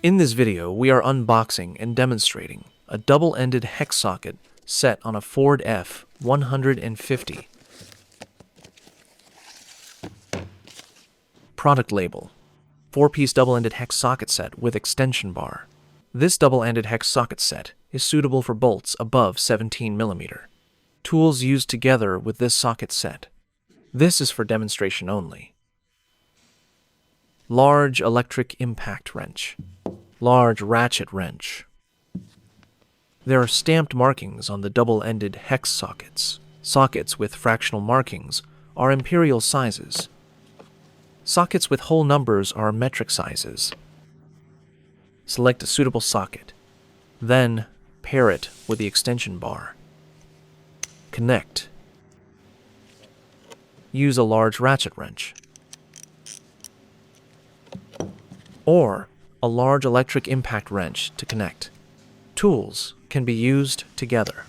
In this video, we are unboxing and demonstrating a double-ended hex socket set on a Ford F-150. Product label: 4-piece double-ended hex socket set with extension bar. This double-ended hex socket set is suitable for bolts above 17 mm. Tools used together with this socket set. This is for demonstration only. Large electric impact wrench. Large ratchet wrench. There are stamped markings on the double-ended hex sockets. Sockets with fractional markings are imperial sizes. Sockets with whole numbers are metric sizes. Select a suitable socket. Then, pair it with the extension bar. Connect. Use a large ratchet wrench or a large electric impact wrench to connect. Tools can be used together.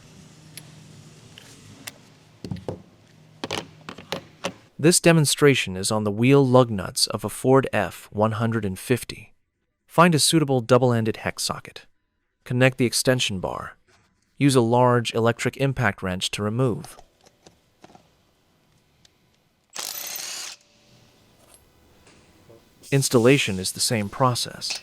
This demonstration is on the wheel lug nuts of a Ford F-150. Find a suitable double-ended hex socket. Connect the extension bar. Use a large electric impact wrench to remove. Installation is the same process.